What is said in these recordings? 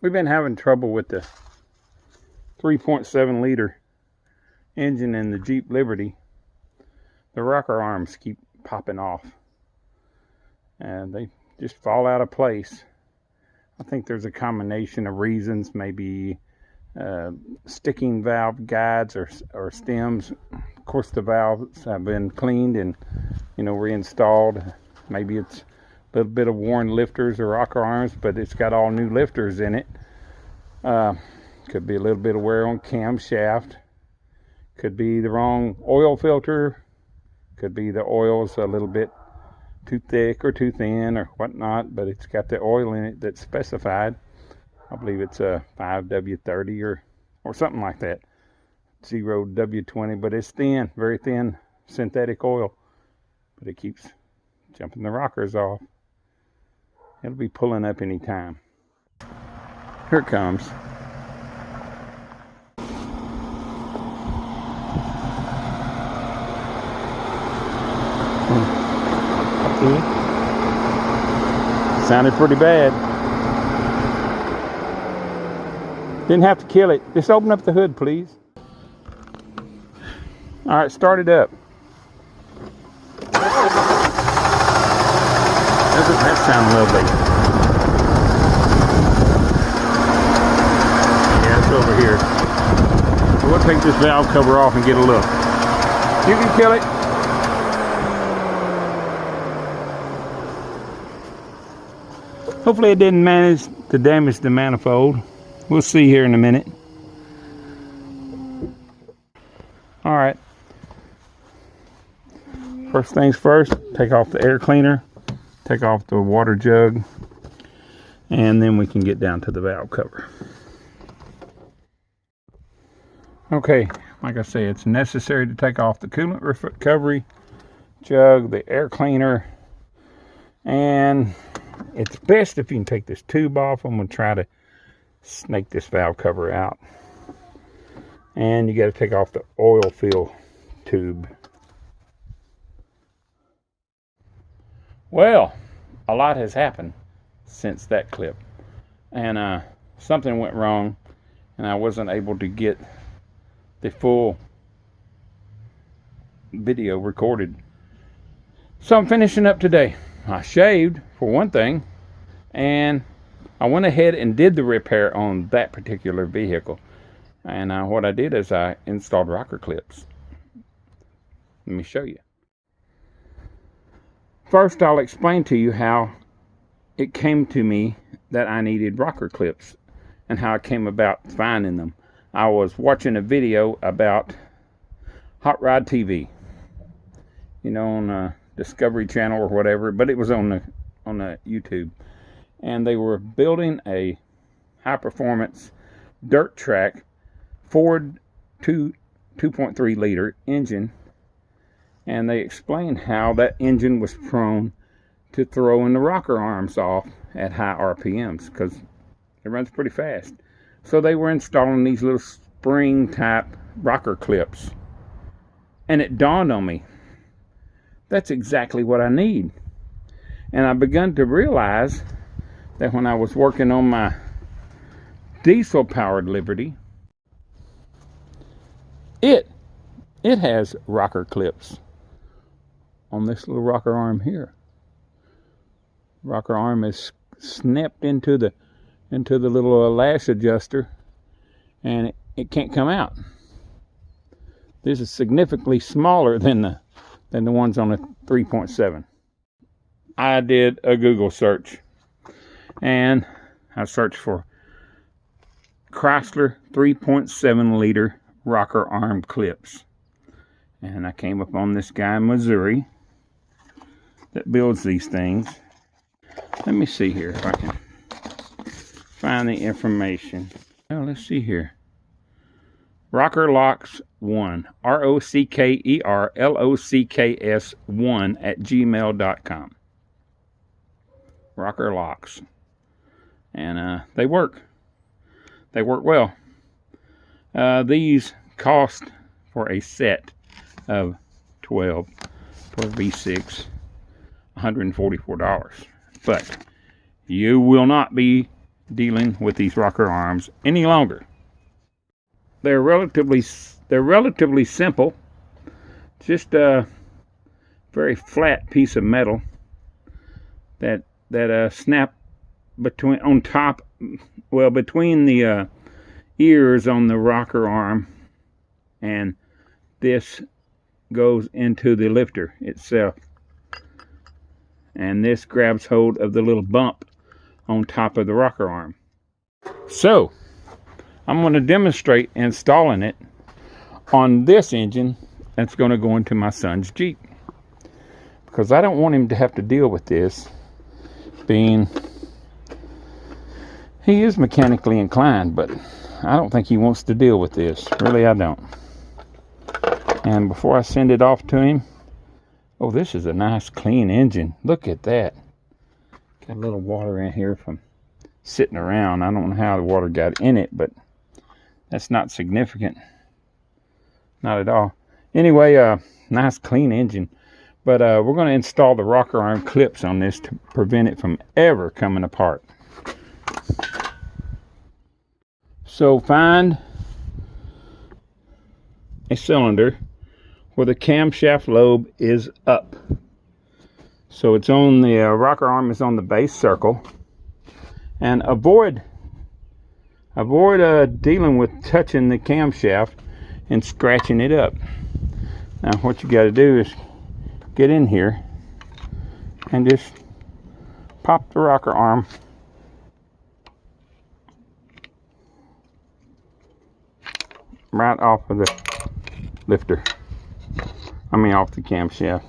We've been having trouble with the 3.7 liter engine in the Jeep Liberty. The rocker arms keep popping off and they just fall out of place. I think there's a combination of reasons, maybe sticking valve guides or stems. Of course, the valves have been cleaned and reinstalled. Maybe it's a little bit of worn lifters or rocker arms, but it's got all new lifters in it. Could be a little bit of wear on camshaft. Could be the wrong oil filter. Could be the oil's a little bit too thick or too thin or whatnot, but it's got the oil in it that's specified. I believe it's a 5W30 or something like that. 0W20, but it's thin, very thin synthetic oil. But it keeps jumping the rockers off. It'll be pulling up any time. Here it comes. Sounded pretty bad. Didn't have to kill it. Just open up the hood, please. All right, start it up. Doesn't that sound lovely? Yeah, it's over here. So we'll take this valve cover off and get a look. You can kill it. Hopefully it didn't manage to damage the manifold. We'll see here in a minute. All right. First things first, take off the air cleaner, take off the water jug, and then we can get down to the valve cover. Okay, like I say, it's necessary to take off the coolant recovery jug, the air cleaner, and it's best if you can take this tube off. I'm going to try to snake this valve cover out. And you got to take off the oil fill tube. Well, a lot has happened since that clip. And something went wrong and I wasn't able to get the full video recorded. So I'm finishing up today. I shaved, for one thing, and I went ahead and did the repair on that particular vehicle. And what I did is I installed rocker clips. Let me show you. First, I'll explain to you how it came to me that I needed rocker clips and how I came about finding them. I was watching a video about Hot Rod TV, on Discovery Channel or whatever, but it was on the YouTube, and they were building a high performance dirt track Ford 2.3 liter engine, and they explained how that engine was prone to throwing the rocker arms off at high RPMs because it runs pretty fast. So they were installing these little spring type rocker clips, and it dawned on me, that's exactly what I need. And I begun to realize that when I was working on my diesel powered Liberty, it has rocker clips on this little rocker arm here. Rocker arm is snapped into the little lash adjuster, and it can't come out. This is significantly smaller than the ones on the 3.7. I did a Google search, and I searched for Chrysler 3.7 liter rocker arm clips, and I came upon this guy in Missouri that builds these things. Let me see here if I can find the information. Oh, let's see here. Rocker Locks 1, ROCKERLOCKS 1 at gmail.com. Rocker Locks, and they work well. These cost for a set of 12 for V6 $144, but you will not be dealing with these rocker arms any longer. They're relatively simple. Just a very flat piece of metal that snap between the ears on the rocker arm, and this goes into the lifter itself, and this grabs hold of the little bump on top of the rocker arm. So I'm going to demonstrate installing it on this engine that's going to go into my son's Jeep, because I don't want him to have to deal with this, being he is mechanically inclined, but I don't think he wants to deal with this. Really, I don't. And before I send it off to him, oh, this is a nice clean engine. Look at that. Got a little water in here from sitting around. I don't know how the water got in it, but that's not significant. Not at all. Anyway, nice clean engine. But we're going to install the rocker arm clips on this to prevent it from ever coming apart. So find a cylinder where the camshaft lobe is up. So it's on the rocker arm is on the base circle, and avoid dealing with touching the camshaft and scratching it up. Now what you got to do is get in here and just pop the rocker arm right off of the lifter. Off the camshaft.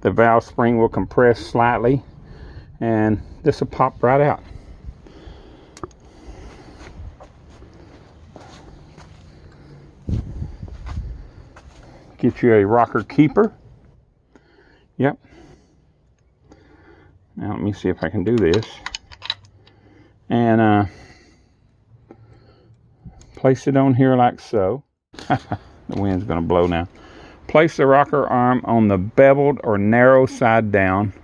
The valve spring will compress slightly, and this will pop right out. Get you a rocker keeper. Yep. Now let me see if I can do this. And place it on here like so. The wind's going to blow now. Place the rocker arm on the beveled or narrow side down.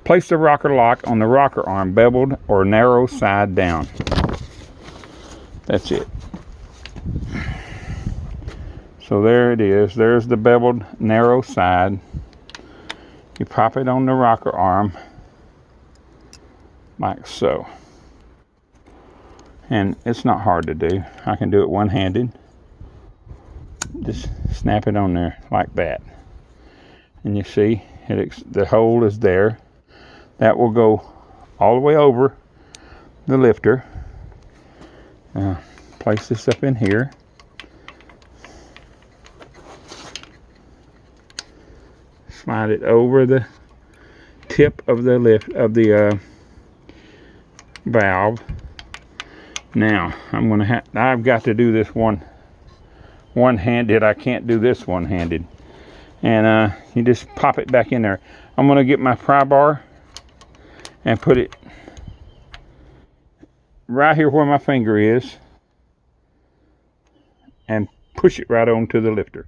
Place the rocker lock on the rocker arm, beveled or narrow side down. That's it. So there it is. There's the beveled narrow side. You pop it on the rocker arm like so. And it's not hard to do. I can do it one-handed. Just snap it on there like that, and you see the hole is there. That will go all the way over the lifter. Place this up in here. Slide it over the tip of the valve. Now I've got to do this one-handed. I can't do this one-handed. And you just pop it back in there. I'm going to get my pry bar and put it right here where my finger is and push it right onto the lifter.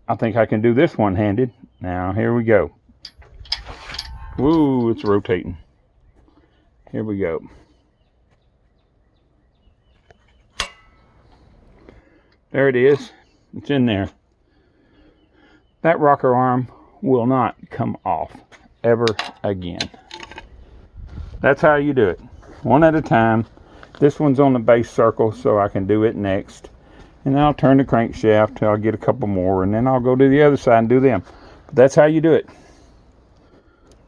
I think I can do this one-handed. Now here we go. Woo, it's rotating. Here we go. There it is. It's in there. That rocker arm will not come off ever again. That's how you do it. One at a time. This one's on the base circle, so I can do it next. And then I'll turn the crankshaft till I get a couple more, and then I'll go to the other side and do them. But that's how you do it.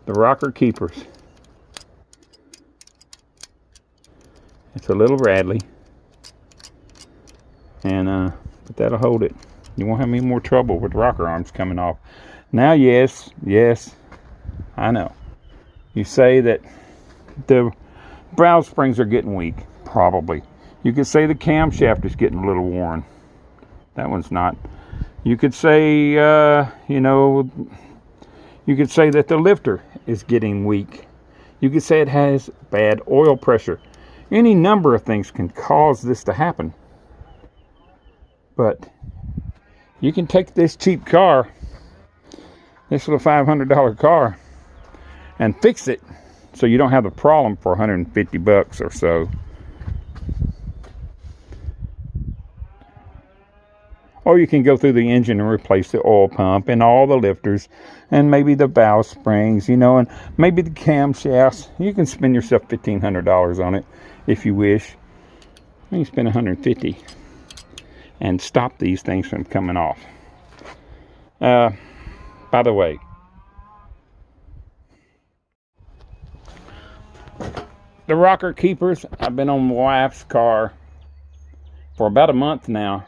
The rocker keepers. It's a little rattly. And but that'll hold it. You won't have any more trouble with rocker arms coming off. Now, yes, I know. You say that the valve springs are getting weak. Probably. You could say the camshaft is getting a little worn. That one's not. You could say, you could say that the lifter is getting weak. You could say it has bad oil pressure. Any number of things can cause this to happen. But you can take this cheap car, this little $500 car, and fix it So you don't have the problem for 150 bucks or so. Or you can go through the engine and replace the oil pump and all the lifters and maybe the valve springs, and maybe the camshafts. You can spend yourself $1,500 on it if you wish. You spend $150 and stop these things from coming off. By the way, the rocker keepers, I've been on my wife's car for about a month now.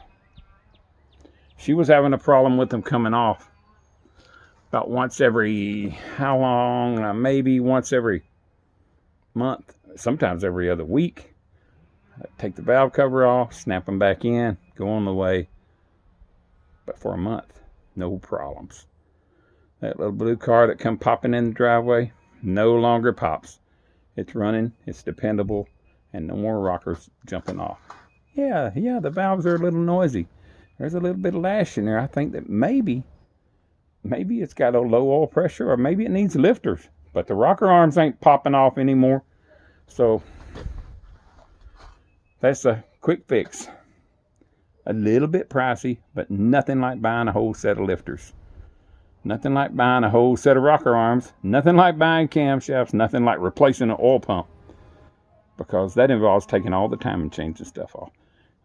She was having a problem with them coming off about once every, how long? Maybe once every month, sometimes every other week. I'd take the valve cover off, snap them back in, go on the way. But for a month, no problems. That little blue car that come popping in the driveway no longer pops. It's running, it's dependable, and no more rockers jumping off. Yeah, the valves are a little noisy. There's a little bit of lash in there. I think that maybe it's got a low oil pressure, or maybe it needs lifters. But the rocker arms ain't popping off anymore. So that's a quick fix. A little bit pricey, but nothing like buying a whole set of lifters. Nothing like buying a whole set of rocker arms. Nothing like buying camshafts. Nothing like replacing an oil pump. Because that involves taking all the timing chains and stuff off.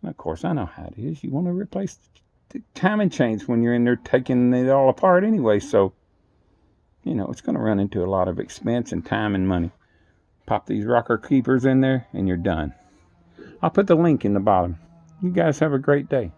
And of course, I know how it is. You want to replace the timing chains when you're in there taking it all apart anyway. So, it's going to run into a lot of expense and time and money. Pop these rocker keepers in there and you're done. I'll put the link in the bottom. You guys have a great day.